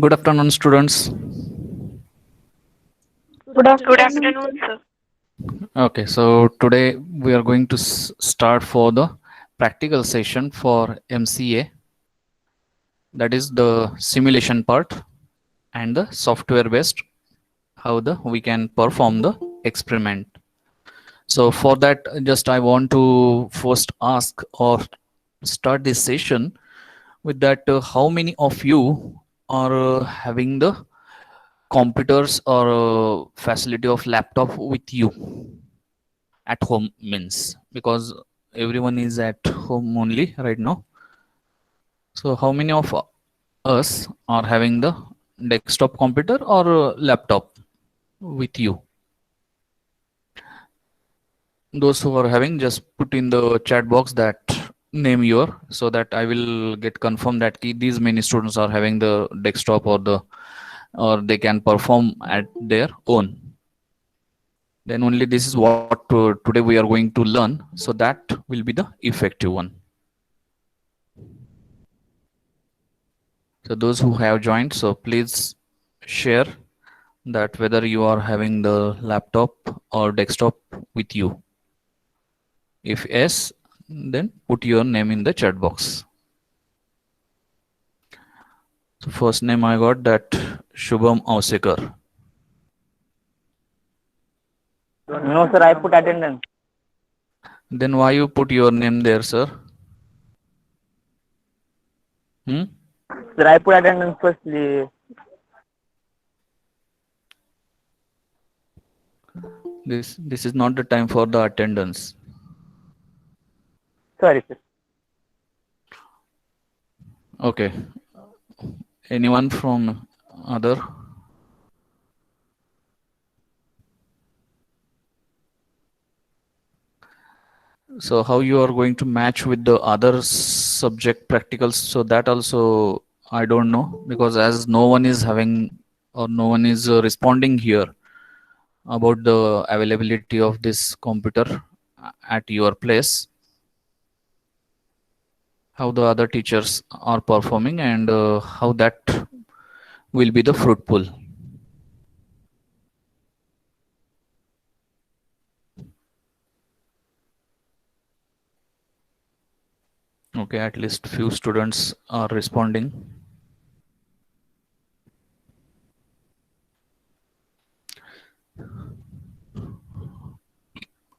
Good afternoon, students. Good Good afternoon, sir. afternoon, sir. Okay, so today we are going to start for the practical session for MCA, that is the simulation part and the software based, how the we can perform the experiment. So for that, just I want to first ask or start this session with that how many of you are having the computers or facility of laptop with you at home, means because everyone is at home only right now. So how many of us are having the desktop computer or laptop with you? Those who are having, just put in the chat box that name your, so that I will get confirmed that these many students are having the desktop or the, or they can perform at their own. Then only this is what today we are going to learn, so that will be the effective one. So those who have joined, so please share that whether you are having the laptop or desktop with you. If yes, then put your name in the chat box. So first name I got that Shubham Ausekar. No, sir, I put attendance. Then why you put your name there, sir? Hmm? Sir, I put attendance firstly. This is not the time for the attendance. Sorry, sir. Okay. Anyone from other? So how you are going to match with the other subject practicals? So that also I don't know, because as no one is having or no one is responding here about the availability of this computer at your place, how the other teachers are performing, and how that will be the fruitful. Okay, at least few students are responding.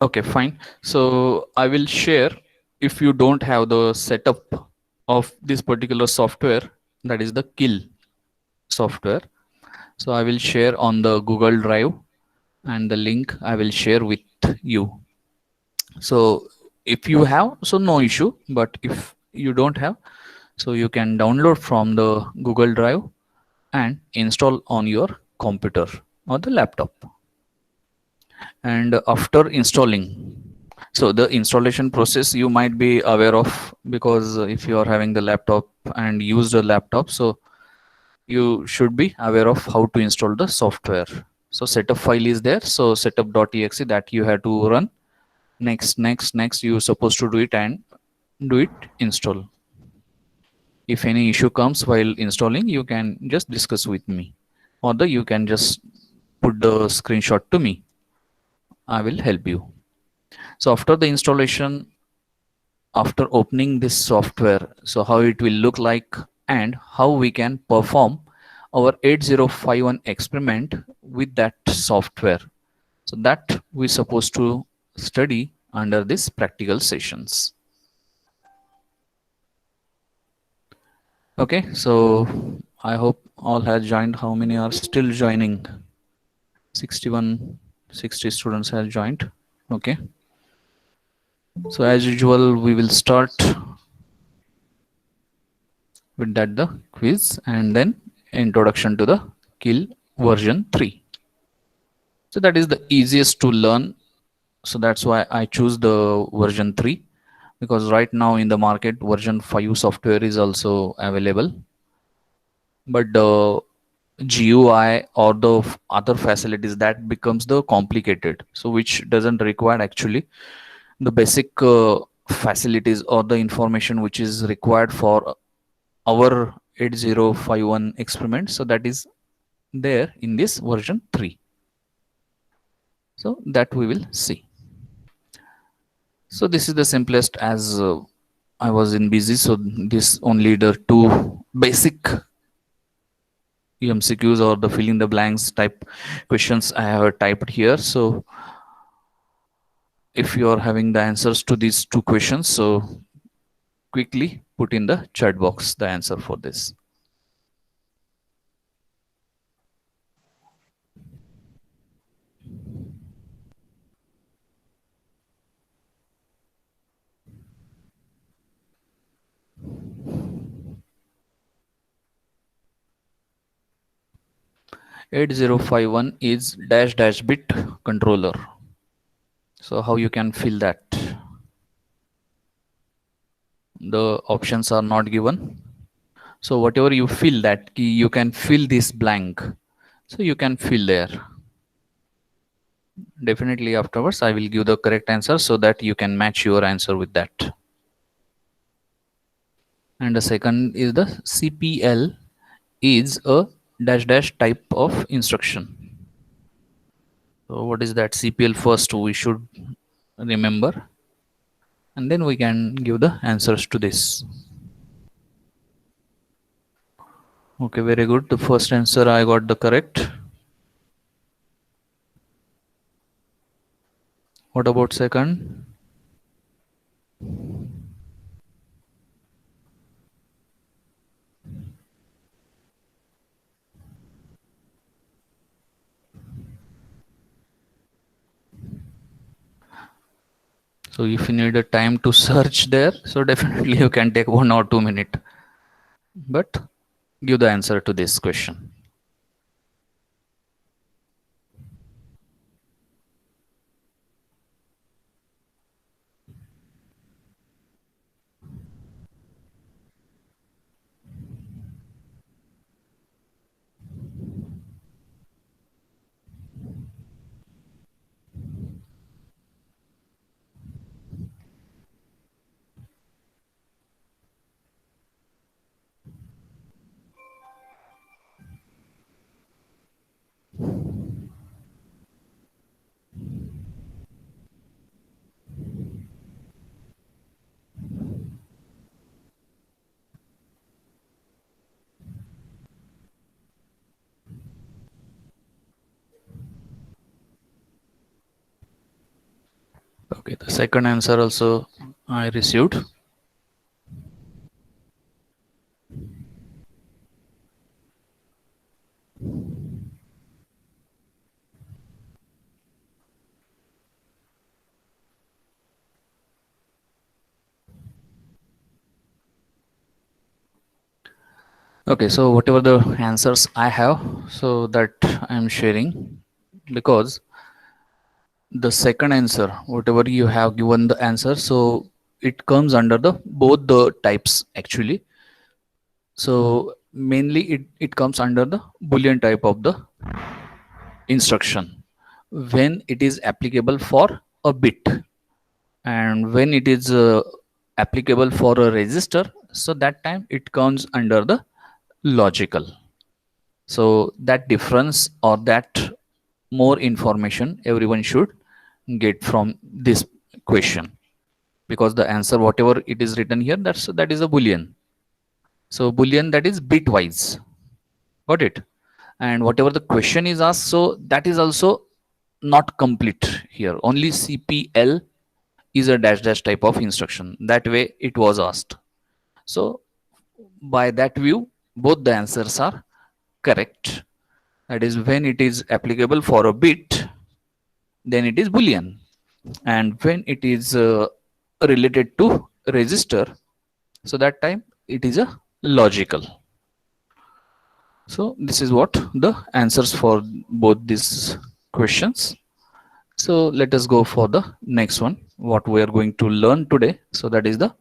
Okay, fine. So I will share, if you don't have the setup of this particular software, that is the kill software. So I will share on the Google Drive, and the link I will share with you. So if you have, so no issue, but if you don't have, so you can download from the Google Drive and install on your computer or the laptop. And after installing, so the installation process you might be aware of, because if you are having the laptop and use the laptop, so you should be aware of how to install the software. So setup file is there, so setup.exe, that you have to run. Next you're supposed to do it and do it install. If any issue comes while installing, you can just discuss with me, or the you can just put the screenshot to me. I will help you. So after the installation, after opening this software, so how it will look like and how we can perform our 8051 experiment with that software, so that we supposed to study under this practical sessions. Okay, so I hope all have joined. How many are still joining? 61, 60 students have joined. Okay, so as usual we will start with that the quiz, and then introduction to the kill version 3. So that is the easiest to learn, so that's why I choose the version 3, because right now in the market version 5 software is also available, but the GUI or the other facilities, that becomes the complicated, so which doesn't require actually the basic facilities or the information which is required for our 8051 experiment. So that is there in this version 3. So that we will see. So this is the simplest, as I was in busy. So this only the two basic MCQs or the fill in the blanks type questions I have typed here. So if you are having the answers to these two questions, so quickly put in the chat box the answer for this. Eight zero five one is dash dash bit controller. So how you can fill that? The options are not given. So whatever you fill that key, you can fill this blank. So you can fill there. Definitely afterwards I will give the correct answer so that you can match your answer with that. And the second is the CPL is a dash dash type of instruction. So what is that CPL? First we should remember, and then we can give the answers to this. Okay, very good. The first answer I got the correct. What about second? So if you need a time to search there, so definitely you can take 1 or 2 minutes. But give the answer to this question. Okay, the second answer also I received. Okay, so whatever the answers I have, so that I'm sharing, because the second answer, whatever you have given the answer, so it comes under the both the types actually. So mainly it comes under the Boolean type of the instruction when it is applicable for a bit, and when it is applicable for a register, so that time it comes under the logical. So that difference or that more information everyone should get from this question, because the answer whatever it is written here, that is a boolean. So boolean, that is bitwise. Got it? And whatever the question is asked, so that is also not complete here. Only CPL is a dash dash type of instruction. That way it was asked. So by that view, both the answers are correct. That is, when it is applicable for a bit, then it is boolean, and when it is related to register, so that time it is a logical. So this is what the answers for both these questions. So let us go for the next one, what we are going to learn today. So that is the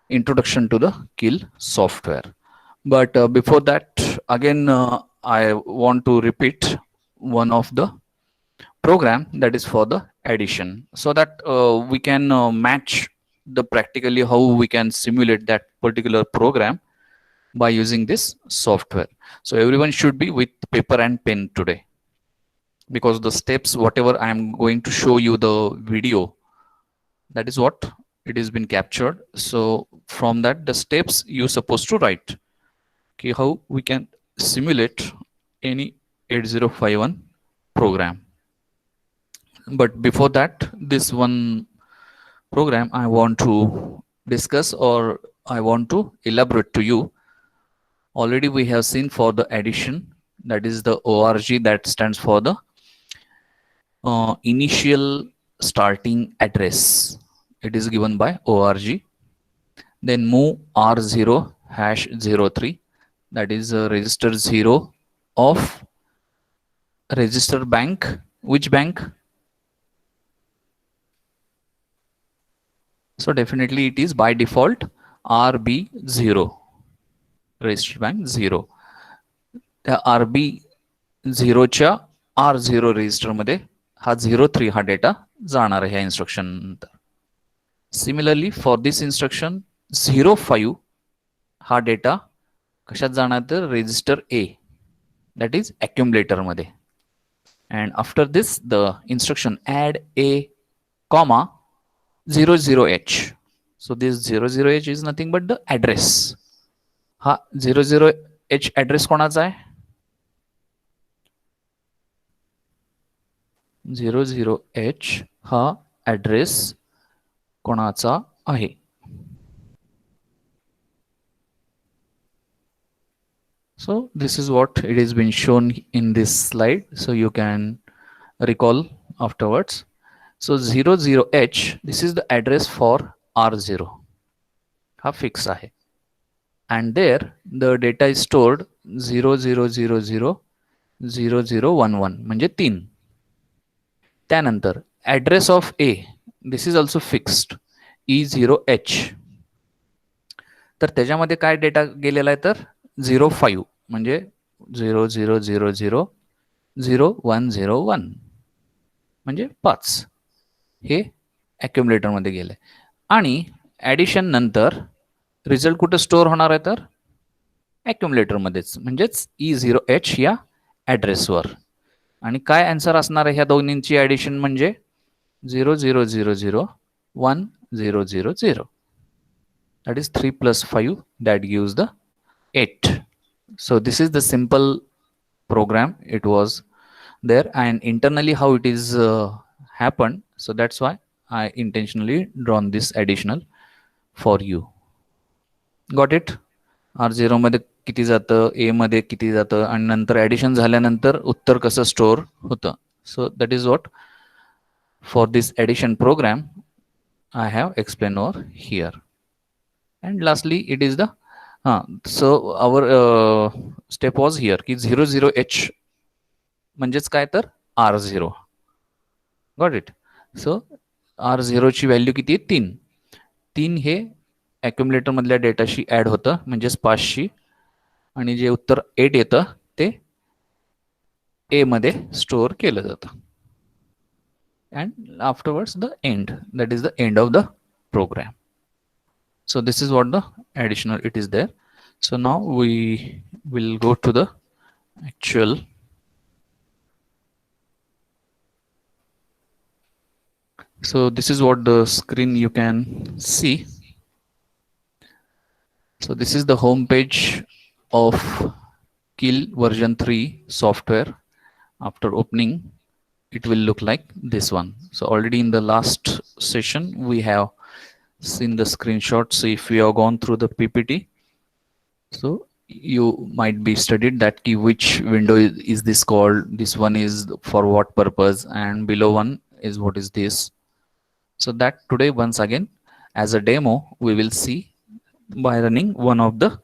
introduction to the kill software. But before that, again I want to repeat one of the program that is for the addition, so that we can match the practically how we can simulate that particular program. by using this software. So everyone should be with paper and pen today, because the steps whatever I am going to show you the video, that is what it has been captured. So from that the steps you supposed to write, okay, how we can simulate any 8051 program. But before that, this one program I want to discuss, or I want to elaborate to you. Already we have seen for the addition, that is the org, that stands for the initial starting address. It is given by org. Then move r0 hash 03, that is register 0 of register bank. Which bank? So definitely it is by default RB0, register bank 0. त्या RB0च्या R0 register मध्ये हा 03 हा data जाणार आहे ह्या instruction नंतर. Similarly for this instruction 05 हा data कशात जाणार तर register A, that is accumulator मध्ये. and after this the instruction add a comma 00h. so this 00h is nothing but the address. हा 00h address कोणाचा आहे? 00h हा address कोणाचा आहे? So this is what it has been shown in this slide, so you can recall afterwards. So 00h, this is the address for R0, ha fix ahe, and there the data is stored 00000011 म्हणजे 3. त्यानंतर address of A, this is also fixed, E0h. तर त्याच्यामध्ये काय data गेलेला आहे तर 05 म्हणजे 00000101 म्हणजे 5 हे अक्युमुलेटर मध्ये गेले. आणि ऍडिशन नंतर रिझल्ट कुठे स्टोअर होणार आहे तर अक्युमुलेटर मध्येच, म्हणजेच E0h या ऍड्रेसवर. आणि काय आन्सर असणार आहे ह्या दोन्हींची ऍडिशन म्हणजे 00001000. that is 3 plus 5, that gives the 8. So this is the simple program it was there, and internally how it is happened. So that's why I intentionally drawn this additional for you. Got it? R0 मध्ये किती जातं, ए मध्ये किती जातं, आणि नंतर addition झाल्यानंतर उत्तर कसं स्टोअर होतं. So that is what for this addition program I have explained over here. And lastly it is the so our step was here की 00h म्हणजेच काय तर R0. Got it? So R0 ची value किती आहे 3. 3 हे accumulator मधल्या डेटाशी add होतं म्हणजेच 5शी, आणि जे उत्तर 8 येतं ते ए मध्ये स्टोअर केलं जातं. and afterwards the end, that is the end of the program. So this is what the additional it is there. So now we will go to the actual. So this is what the screen you can see. So this is the home page of Kill version 3 software. After opening, it will look like this one. So already in the last session we have seen the screenshot. So if we have gone through the PPT, so you might be studied that key which window is this called, this one is for what purpose, and below one is what is this. So that today once again as a demo we will see by running one of the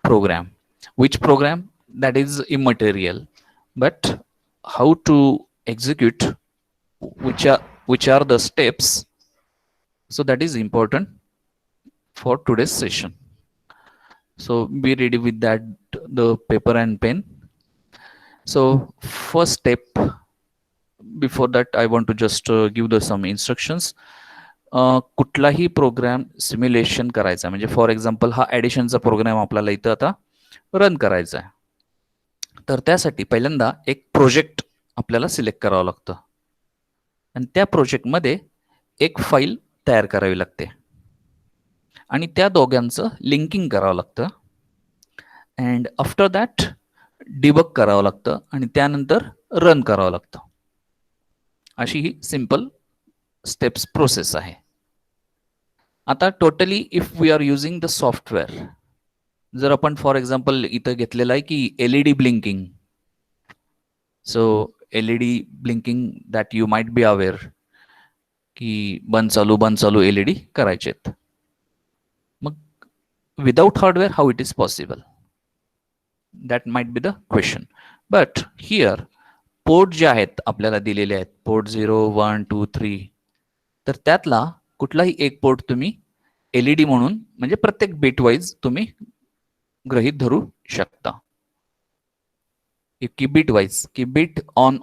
program. Which program? That is immaterial, but how to execute, which are the steps, so that is important for today's session. So be ready with that, the paper and pen. So first step, before that I want to just give the some instructions. कुठलाही programme simulation करायचा, म्हणजे for example हा ॲडिशनचा programme आपल्याला इथं आता run करायचा आहे. तर त्यासाठी पहिल्यांदा एक प्रोजेक्ट आपल्याला सिलेक्ट करावं लागतं आणि त्या प्रोजेक्टमध्ये एक फाईल तयार करावी लागते आणि त्या दोघांचं लिंकिंग करावं लागतं अँड आफ्टर दॅट डिबग करावं लागतं आणि त्यानंतर रन करावं लागतं. अशी ही सिंपल स्टेप्स प्रोसेस आहे. आता totally if we are using the software, जर आपण फॉर एक्झाम्पल इथं घेतलेलं आहे की LED blinking, so LED blinking that you might be aware की बंद चालू LED करायचेत. मग without hardware how it is possible, that might be the question. But here port जे आहेत आपल्याला दिलेले आहेत, पोर्ट 0, 1, 2, 3, तर त्यातला कुठलाही एक पोर्ट तुम्ही LED म्हणून म्हणजे प्रत्येक बिट वाईज तुम्ही गृहीत धरू शकता. की बिट वाईज की बिट ऑन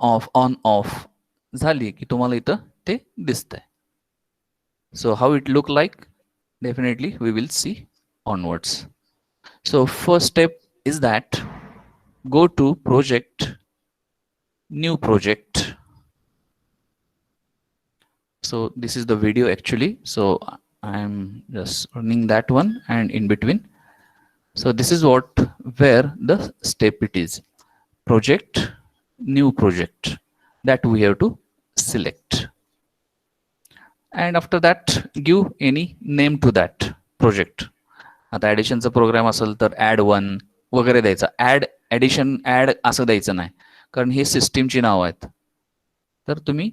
ऑफ झाली की तुम्हाला इथं ते दिसतंय. So how it look like, definitely we will see onwards. So first step is that go to project, new project. So this is the video actually, so I'm just running that one and in between. So this is what where the step it is, project, new project, that we have to select and after that give any name to that project. आता ॲडिशनचा programme असेल तर add 1 वगैरे द्यायचा. Addition add असं द्यायचं नाही, कारण हे सिस्टीमची नावं आहेत. तर तुम्ही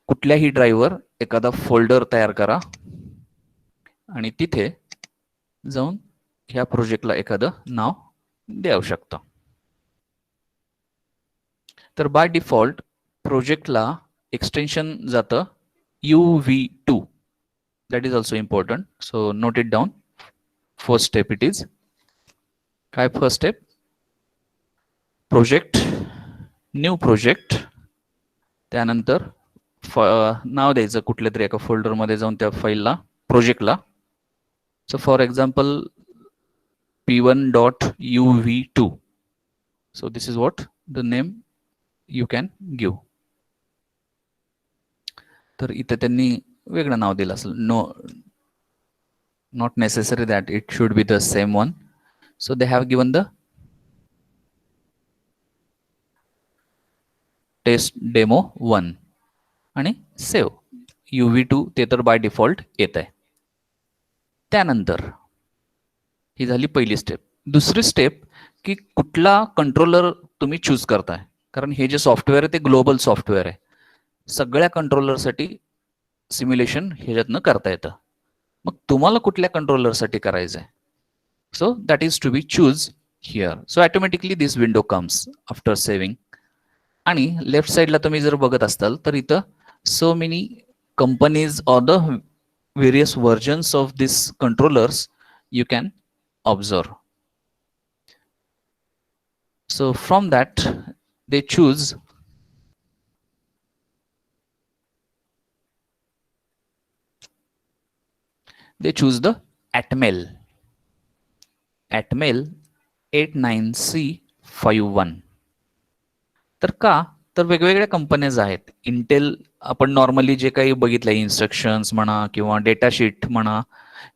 कुठल्याही ड्राईव्हवर एखादा फोल्डर तयार करा आणि तिथे जाऊन ह्या प्रोजेक्टला एखादं नाव देऊ शकता. तर बाय डिफॉल्ट प्रोजेक्टला एक्सटेन्शन जातं UV2. That is also important, so note it down. First step it is काय? First step project, new project, त्यानंतर नाव द्यायचं कुठल्या तरी एका फोल्डरमध्ये जाऊन त्या फाईलला, प्रोजेक्टला. So for example p1.uv2. So this is what the name you can give. तर इथे त्यांनी वेगळं नाव दिलं असेल. Not necessary that it should be the same one. So they have given the test demo 1 आणि सेव्ह. UV2 ते तर बाय डिफॉल्ट येत आहे. त्यानंतर ही झाली पहिली स्टेप. दुसरी स्टेप की कुठला कंट्रोलर तुम्ही चूज करताय, कारण हे जे सॉफ्टवेअर आहे ते ग्लोबल सॉफ्टवेअर आहे. सगळ्या कंट्रोलरसाठी सिम्युलेशन ह्याच्यातनं करता येतं. मग तुम्हाला कुठल्या कंट्रोलरसाठी करायचं आहे, so that is to be choose here. So automatically this window comes after saving. आणि लेफ्ट साईडला तुम्ही जर बघत असाल तर इथं so many companies or the various versions of these controllers you can observe. So from that they choose the Atmel 89C51. तर का? तर वेगवेगळ्या कंपन्याज आहेत. इंटेल आपण नॉर्मली जे काही बघितलंय, इन्स्ट्रक्शन्स म्हणा किंवा डेटा शीट म्हणा,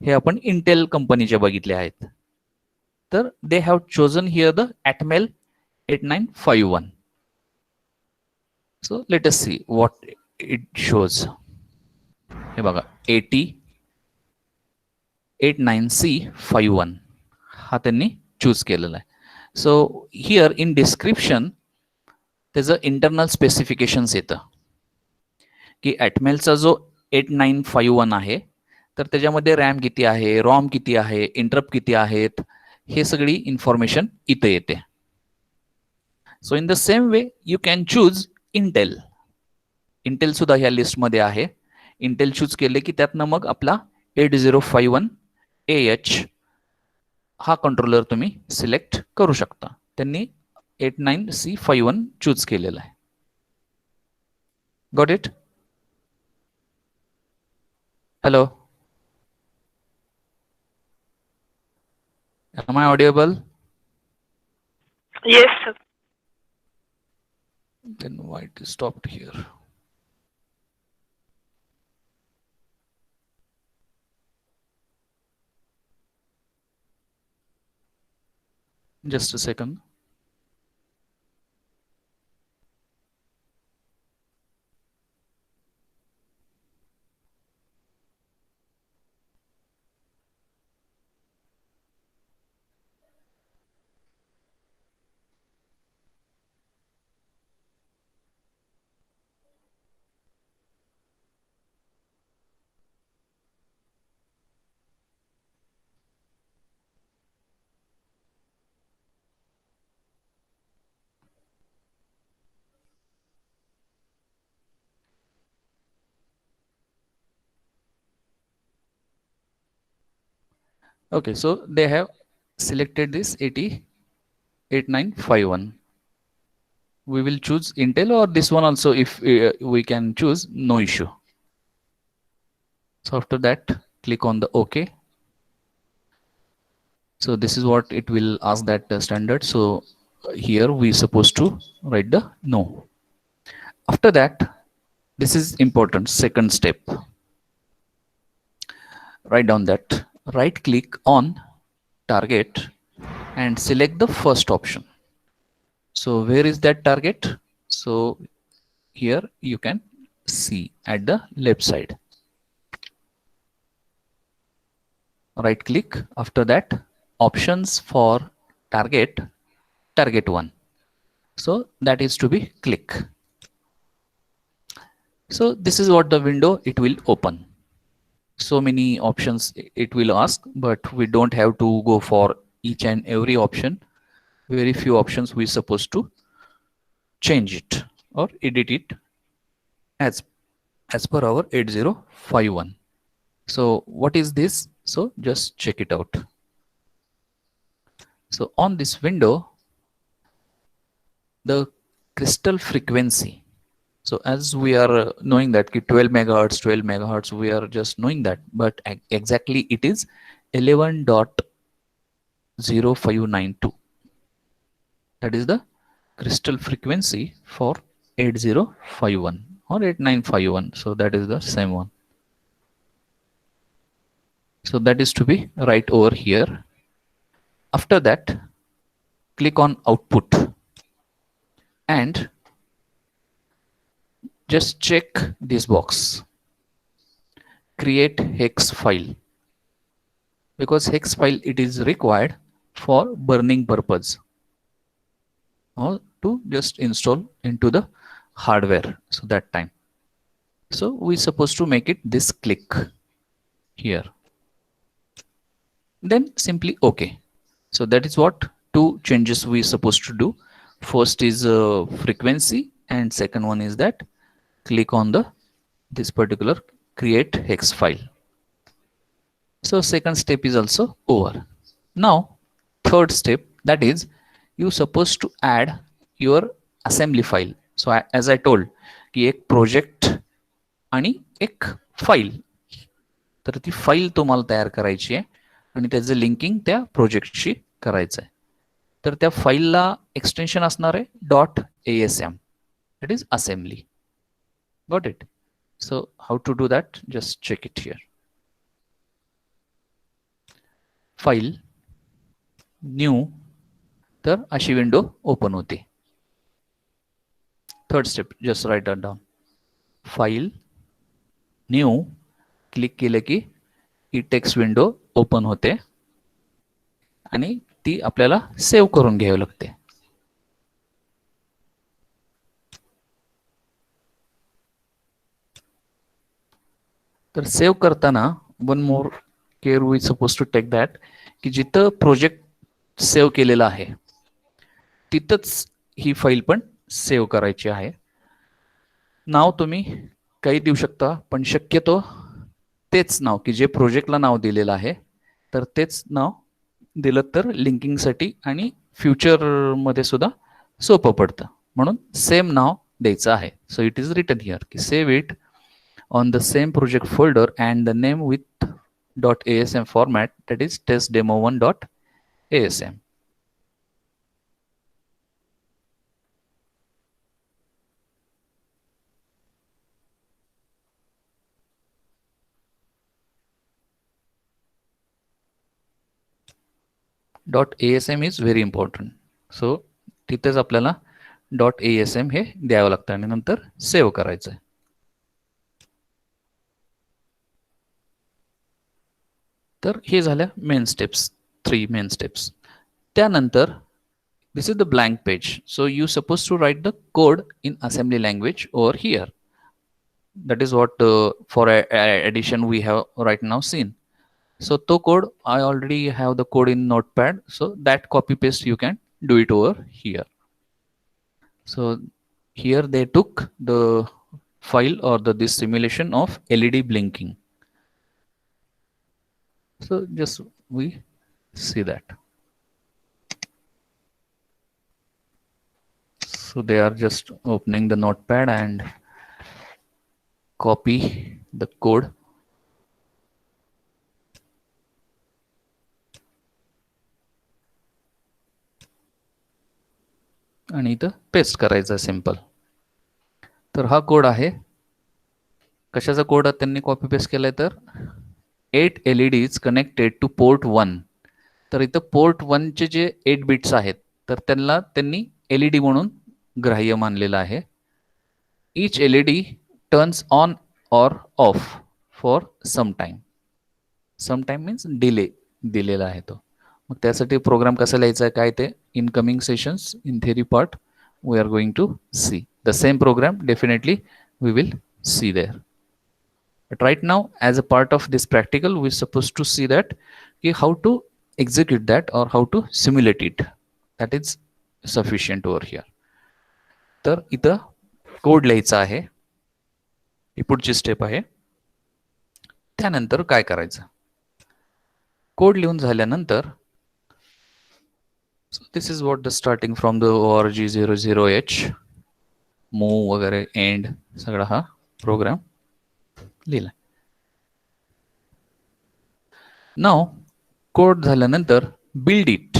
हे आपण इंटेल कंपनीचे बघितले आहेत. तर they have chosen here the Atmel 8951. So let us see what it shows. हे बघा 89C51 हा त्यांनी चूज केलेला आहे. सो हिअर इन डिस्क्रिप्शन त्याचं इंटरनल स्पेसिफिकेशन्स येतं की ॲटमेलचा जो 8951 आहे तर त्याच्यामध्ये रॅम किती आहे, रॉम किती आहे, इंटरप्ट किती आहेत, हे सगळी इन्फॉर्मेशन इथे येते. So in the same way you can choose Intel. Intel सुद्धा ह्या लिस्टमध्ये आहे. इंटेल चूज केले की त्यातनं मग आपला 8051AH हा कंट्रोलर तुम्ही सिलेक्ट करू शकता. त्यांनी 89C51 चूज केलेला आहे. Got it? Hello, am I audible? Yes, sir. Then why it is stopped here? Just a second. Okay, so they have selected this 808951. We will choose Intel or this one also. If we can choose, no issue. So after that, click on the OK. So this is what it will ask, that standard. So here we supposed to write the no. After that, this is important, second step. Write down that, right click on target and select the first option. So where is that target? So here you can see at the left side. Right click, after that options for target, target 1. So that is to be click. So this is what the window it will open. So many options it will ask, but we don't have to go for each and every option. Very few options we supposed to change it or edit it as per our 8051. So what is this? So just check it out. So on this window, the crystal frequency. So as we are knowing that 12 megahertz, 12 megahertz, we are just knowing that, but exactly it is 11.0592. That is the crystal frequency for 8051 or 8951. So that is the same one. So that is to be right over here. After that, click on output and just check this box, create hex file, because hex file it is required for burning purpose or to just install into the hardware. So that time, so we supposed to make it this click here, then simply OK. So that is what two changes we supposed to do. First is frequency and second one is that click on the this particular create hex file. So second step is also over. Now third step, that is you supposed to add your assembly file. So as I told की एक project आणि एक file, तर ती file तुम्हाला तयार करायची आहे आणि त्याचं लिंकिंग त्या प्रोजेक्टशी करायचं आहे. तर त्या फाईलला एक्सटेन्शन असणार आहे .asm, that is assembly. Got it? So how to do that? Just check it here. File, new, तर अशी विंडो ओपन होते. Third step, just write that down. File, new, click केलं की ही टेक्स्ट विंडो ओपन होते आणि ती आपल्याला save करून घ्यावी लागते. तर सेव्ह करताना one more care we suppose to take that की जिथं प्रोजेक्ट सेव्ह केलेला आहे तिथंच ही फाईल पण सेव्ह करायची आहे. नाव तुम्ही काही देऊ शकता, पण शक्यतो तेच नाव की जे प्रोजेक्टला नाव दिलेलं आहे तर तेच नाव दिलं तर लिंकिंगसाठी आणि फ्युचरमध्ये सुद्धा सोपं पडतं, म्हणून सेम नाव द्यायचं आहे. So it is written here की save it on the same project folder and the name with .asm format, that is testdemo1.asm. .asm is very important. So तिथेच आपल्याला .asm हे द्यावं लागतं आणि नंतर सेव्ह करायचं आहे. तर हे झाल्या मेन स्टेप्स, 3 मेन स्टेप्स. त्यानंतर this is the blank page, so you supposed to write the code in assembly language over here. That is what for addition we have right now seen. So to code, I already have the code in notepad, so that copy paste you can do it over here. So here they took the file or this simulation of LED blinking. So just we see that. So they are just opening the notepad and copy the code. आणि इथं paste करायचं simple. तर हा code आहे. कशाचा code त्यांनी copy paste केलाय तर 8 LEDs कनेक्टेड टू पोर्ट 1. तर इथं पोर्ट 1 चे जे 8 बिट्स आहेत तर त्यांनी LED म्हणून ग्राह्य मानलेलं आहे. Each LED turns on or off for some time. Some time means delay दिलेला आहे तो. मग त्यासाठी प्रोग्राम कसा लिहायचा आहे काय ते incoming sessions in theory part we are going to see the same program. Definitely we will see there, but right now as a part of this practical we supposed to see that how to execute that or how to simulate it. That is sufficient over here. तर इथं code लिहायचा आहे, ही पुढची step आहे. त्यानंतर काय करायचं, code लिहून झाल्यानंतर so this is what the starting from the org00h move वगैरे end सगळा हा प्रोग्राम लिहिला. नाव कोड झाल्यानंतर बिल्ड इट,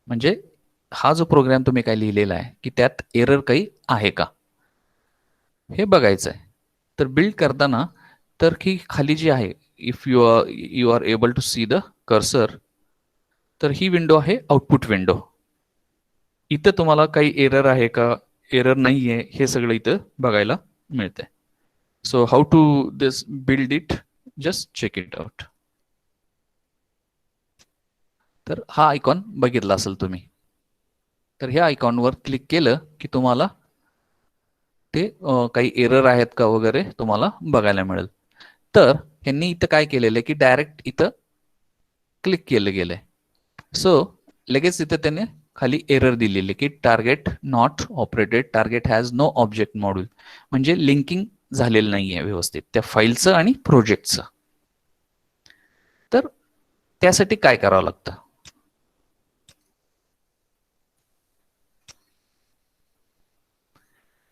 म्हणजे हा जो प्रोग्राम तुम्ही काय लिहिलेला आहे की त्यात एरर काही आहे का हे बघायचं आहे. तर बिल्ड करताना तर की खाली जी आहे if you are able to see the cursor, तर ही विंडो आहे आउटपुट विंडो. इथं तुम्हाला काही एरर आहे का एरर नाही आहे हे सगळं इथं बघायला मिळतंय. So how to this build it, just check it out. तर हा आयकॉन बघितला असेल तुम्ही, तर ह्या आयकॉनवर क्लिक केलं की तुम्हाला ते काही एरर आहेत का वगैरे तुम्हाला बघायला मिळेल. तर ह्यांनी इथं काय केलेलं आहे की डायरेक्ट इथं क्लिक केलं गेलंय. सो लगेच इथं त्याने खाली एरर दिलेली की target not operated, target has no object module, म्हणजे लिंकिंग झालेलं नाहीये व्यवस्थित त्या फाईलचं आणि प्रोजेक्टचं. तर त्यासाठी काय करावं लागतं,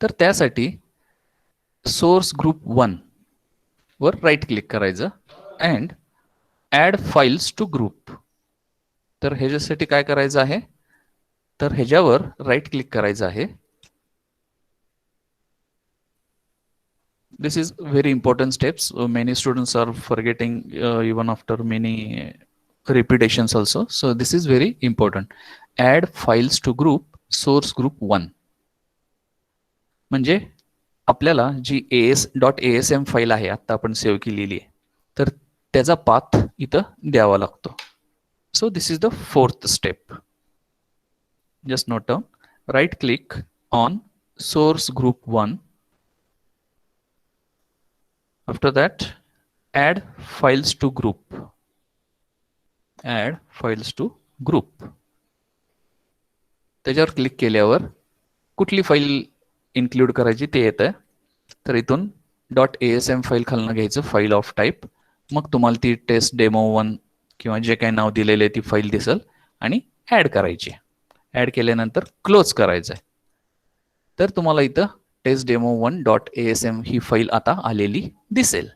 तर त्यासाठी सोर्स ग्रुप 1 वर राईट क्लिक करायचं and add files to group. तर ह्याच्यासाठी काय करायचं आहे, तर ह्याच्यावर राईट क्लिक करायचं आहे. This is very important steps. Many students are forgetting even after many repetitions also. So this is very important. Add files to group source group 1. म्हणजे आपल्याला जी as.asm फाईल आहे आता आपण सेव्ह केलेली आहे तर त्याचा पाथ इथं द्यावा लागतो. So this is the 4th step. Just note down, right click on source group 1. After that, add files to group. Add files to group. त्याच्यावर क्लिक केल्यावर कुठली फाईल इन्क्लूड करायची ते येतं. तर इथून .asm फाईल खालनं घ्यायचं, फाईल ऑफ टाईप. मग तुम्हाला ती टेस्ट डेमो 1 किंवा जे काही नाव दिलेलं आहे ती फाईल दिसेल आणि ॲड करायची. ॲड केल्यानंतर क्लोज करायचं आहे. तर तुम्हाला इथं testdemo1.asm ही फाईल आता आलेली दिसेल.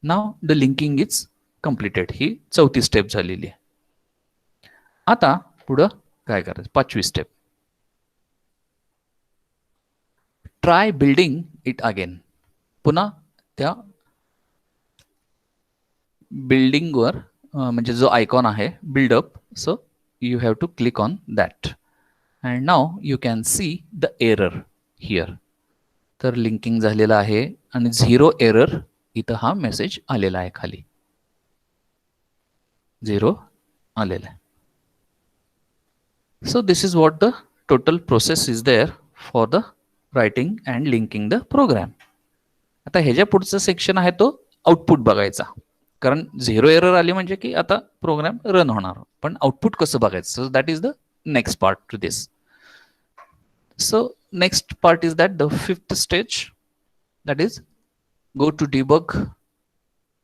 Now the linking is completed. ही 4थी स्टेप झालेली आहे. आता पुढं काय करायचं? 5वी step, try building it again. पुन्हा त्या बिल्डिंगवर म्हणजे जो आयकॉन आहे build up, so you have to click on that and now you can see the error here. तर लिंकिंग झालेलं आहे आणि 0 एरर इथं हा मेसेज आलेला आहे. खाली 0 आलेला आहे. So this is what the total process is there for the writing and linking the program. आता ह्याच्या पुढचं सेक्शन आहे तो आउटपुट बघायचा. कारण 0 एरर आली म्हणजे की आता प्रोग्राम रन होणार, पण आउटपुट कसं बघायचं? सो that is the next part two this. So next part is that the 5th stage, that is go to debug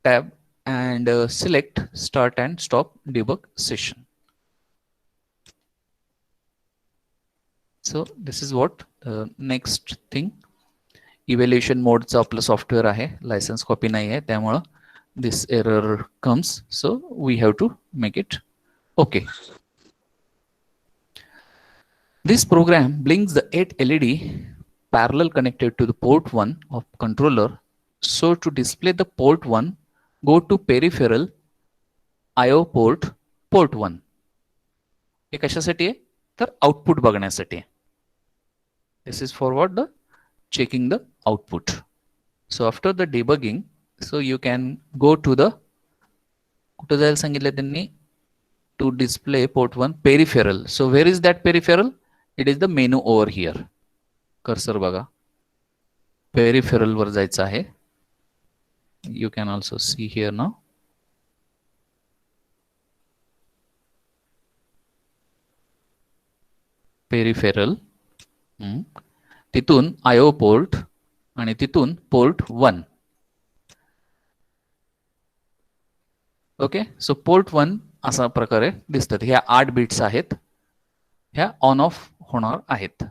tab and select start and stop debug session. So this is what the next thing. Evaluation मोडचं आपलं software आहे, license copy नाही आहे, त्यामुळं this error comes. So we have to make it okay. This program blinks the 8 LED parallel connected to the port 1 of controller. So to display the port 1, go to peripheral IO port 1. हे कशासाठी आहे? तर output बघण्यासाठी आहे. This is for what? The checking the output. So after the debugging, so you can go to the कुठं जायला सांगितलं त्यांनी? To display port 1 peripheral. So where is that peripheral? It is the menu over here. Cursor बघा, peripheral वर जायचं आहे. You can also see here now. Peripheral, तिथून IO port आणि तिथून पोर्ट 1. ओके. सो पोर्ट 1 असा प्रकारे दिसतात. ह्या 8 बिट्स आहेत, ह्या ऑन ऑफ होणार आहेत.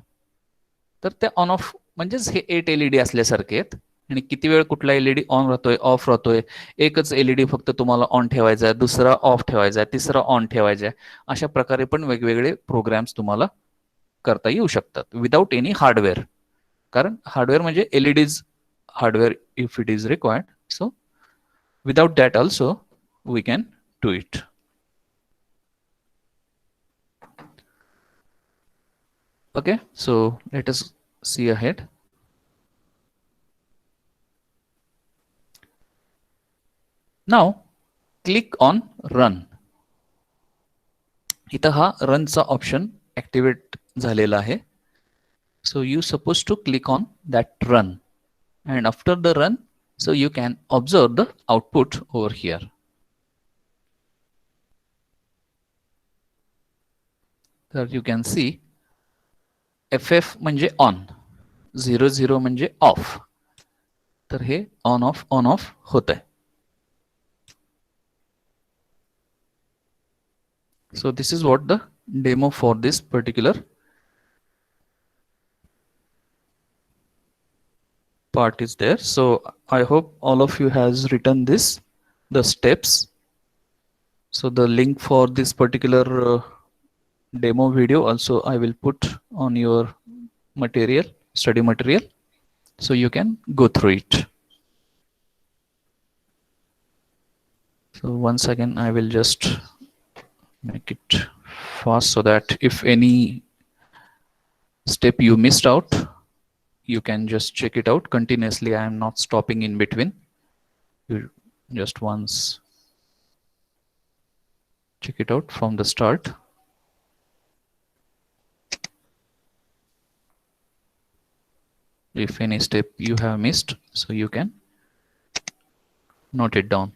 तर त्या ऑन ऑफ म्हणजेच हे 8 LED असल्यासारखे आहेत. आणि किती वेळ कुठला LED ऑन राहतोय, ऑफ राहतोय, एकच LED फक्त तुम्हाला ऑन ठेवायचा आहे, दुसरा ऑफ ठेवायचा आहे, तिसरा ऑन ठेवायचा आहे. अशा प्रकारे पण वेगवेगळे प्रोग्राम्स तुम्हाला करता येऊ शकतात विदाउट एनी हार्डवेअर. कारण हार्डवेअर म्हणजे LEDs hardware if it is required. So without that also we can do it. Okay, so let us see ahead. Now click on run. इथं हा रनचा ऑप्शन ऍक्टिव्हेट झालेला आहे. So you supposed to click on that run and after the run, so you can observe the output over here. तर you can see FF म्हणजे on, 00 म्हणजे of. तर हे on off होत आहे. So this is what the demo for this particular part is there. So I hope all of you has written this, the steps. So the link for this particular demo video also I will put on your material, study material, so you can go through it. So once again I will just make it fast so that if any step you missed out, you can just check it out continuously. I am not stopping in between. You just once check it out from the start. If any step you have missed, so you can note it down.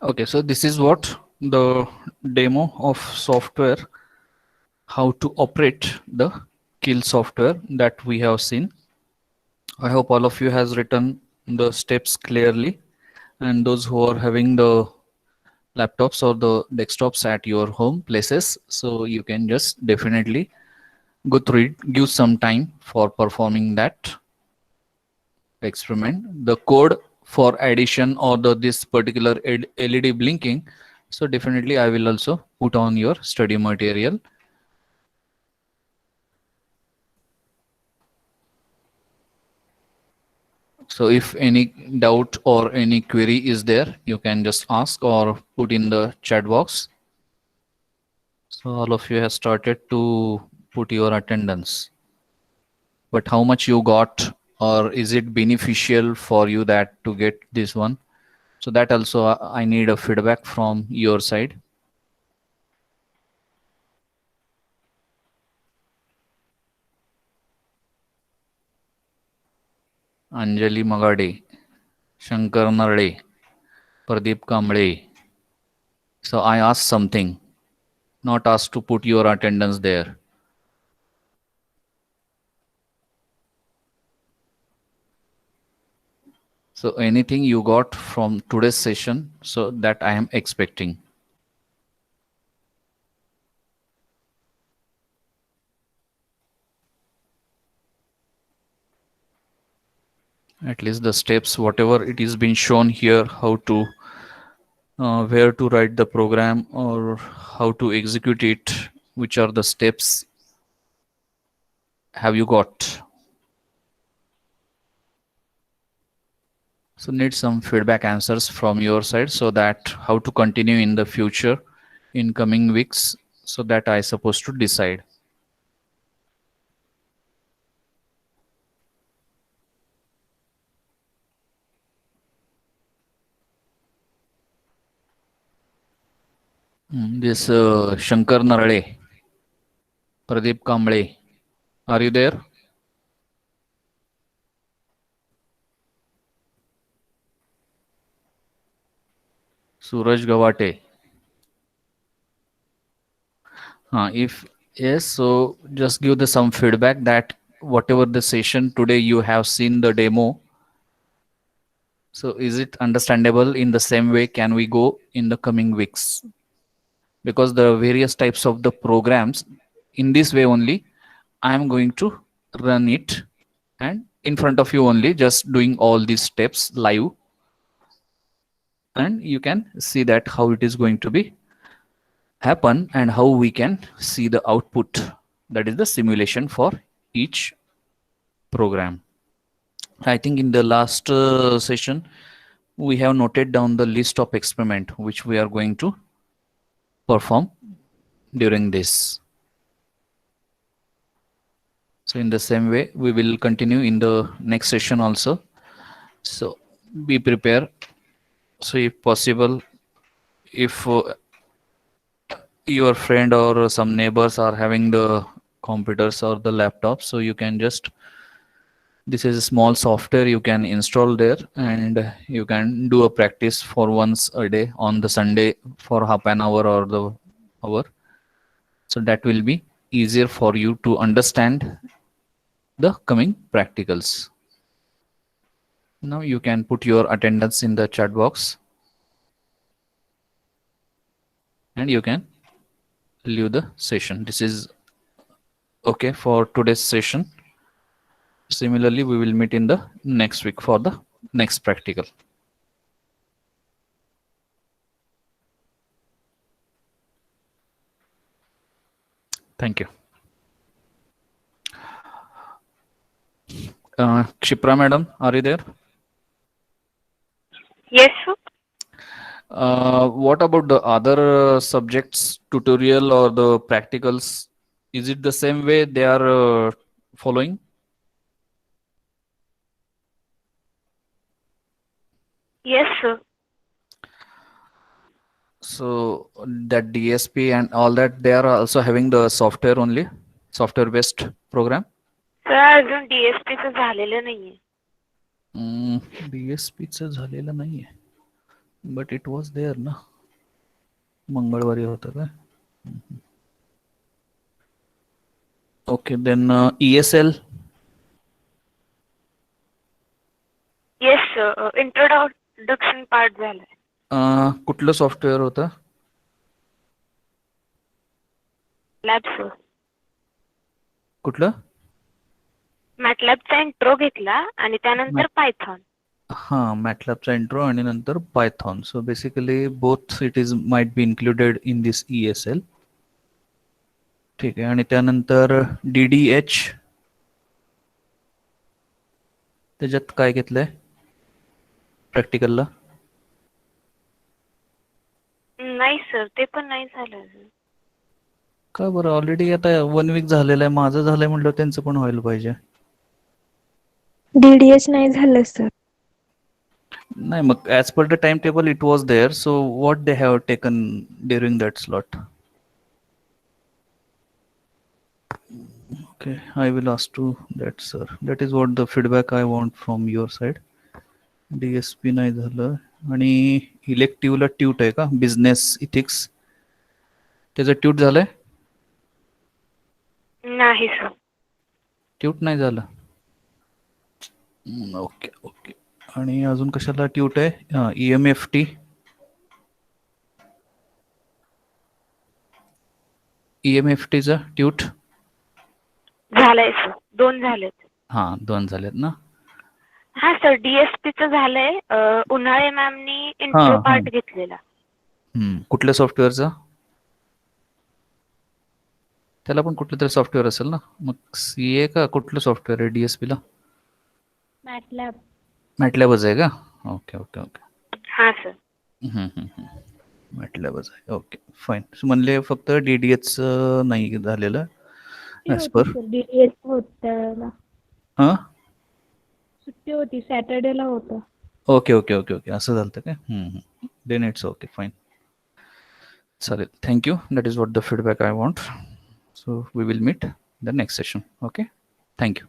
Okay, so this is what the demo of software, how to operate the kill software that we have seen. I hope all of you has written the steps clearly, and those who are having the laptops or the desktops at your home places, so you can just definitely go through it, give some time for performing that experiment. The code for addition or the this particular LED blinking, so definitely I will also put on your study material. So if any doubt or any query is there, you can just ask or put in the chat box. So all of you have started to put your attendance. But how much you got, or is it beneficial for you that to get this one? So that also I need a feedback from your side. Anjali Magade, Shankar Narde, Pradeep Kamble. So I asked something, not asked to put your attendance there. So anything you got from today's session, so that I am expecting. At least the steps, whatever it is been shown here, how to, where to write the program or how to execute it, which are the steps have you got? So need some feedback answers from your side so that how to continue in the future in coming weeks, so that I supposed to decide. This Shankar Narade, Pradeep Kamble, are you there? Suraj Gawate. If yes, so just give the some feedback that whatever the session today you have seen the demo. So is it understandable in the same way? Can we go in the coming weeks? Because the various types of the programs in this way only, I am going to run it and in front of you only, just doing all these steps live, and you can see that how it is going to be happen and how we can see the output. That is the simulation for each program. I think in the last session, we have noted down the list of experiment which we are going to perform during this. So in the same way, we will continue in the next session also. So be prepared. So if possible, if your friend or some neighbors are having the computers or the laptops, so you can just, this is a small software you can install there, and you can do a practice for once a day on the Sunday for half an hour or the hour. So that will be easier for you to understand the coming practicals. Now you can put your attendance in the chat box and you can leave the session. This is okay for today's session. Similarly, we will meet in the next week for the next practical. Thank you. Kshipra madam, are you there? Yes, sir. What about the other subjects, tutorial or the practicals? Is it the same way they are following? Yes, sir. So that DSP and all that, they are also having the software only, software based program. Sir अजून DSPचं झालेलं नाहीये. DSPचं झालेलं नाहीये. But it was there ना, मंगळवारी होतं काय? Okay then ESL. Yes sir, introduction part झालाय. कुठलं सॉफ्टवेअर होतं? Lab sir. कुठलं? मॅटलॅबचा इंट्रो घेतला आणि त्यानंतर पायथॉन. हां, मॅटलॅबचा इंट्रो आणि नंतर Python. So basically both it is might be included in this ESL. ठीक आहे. आणि त्यानंतर DDH, त्याच्यात काय घेतलंय प्रॅक्टिकलला? नाही सर, ते पण नाही झालं अजून. का बरं? ऑलरेडी आता 1 वीक झालेलं आहे, माझं झालंय म्हटलं त्यांचं पण व्हायला पाहिजे. DDH नाही झालं सर. नाही मग as per the time table it was there, so what they have taken during that slot? Okay, I will ask to that sir. That is what the feedback I want from your side. DSP नाही झालं. आणि इलेक्टिव्हला tweet आहे का, business ethics? त्याचं tweet झालंय? नाही sir. Tweet नाही झालं. Okay okay. आणि अजून कशाला ट्यूट आहे? EMFT. EMFTचा ट्यूट झालंय सर, 2 झालेत. हां 2 झालेत ना. हा सर, DSPचं झालंय. उन्हाळे मॅमनी इंट्रो हां हां. पार्ट घेतलेला. कुठल्या सॉफ्टवेअरचा? त्याला पण कुठलं तरी सॉफ्टवेअर असेल ना. मग CA का कुठलं सॉफ्टवेअर आहे DSPला? मॅटलॅब. मॅटलॅबच आहे का? Okay okay okay. हा सर. मॅटलॅबच आहे. Okay fine. म्हणले फक्त DDH नाही झालेलं सुट्टी ॲज होती पर. सर, DDH होत त्यावेळेला. हां सुट्टी होती, सॅटर्डेला होतं. Okay okay okay okay. असं झालं काय? Then it's okay fine. चालेल. Thank you. That is what the feedback I want. So we will meet the next session. Okay. Thank you.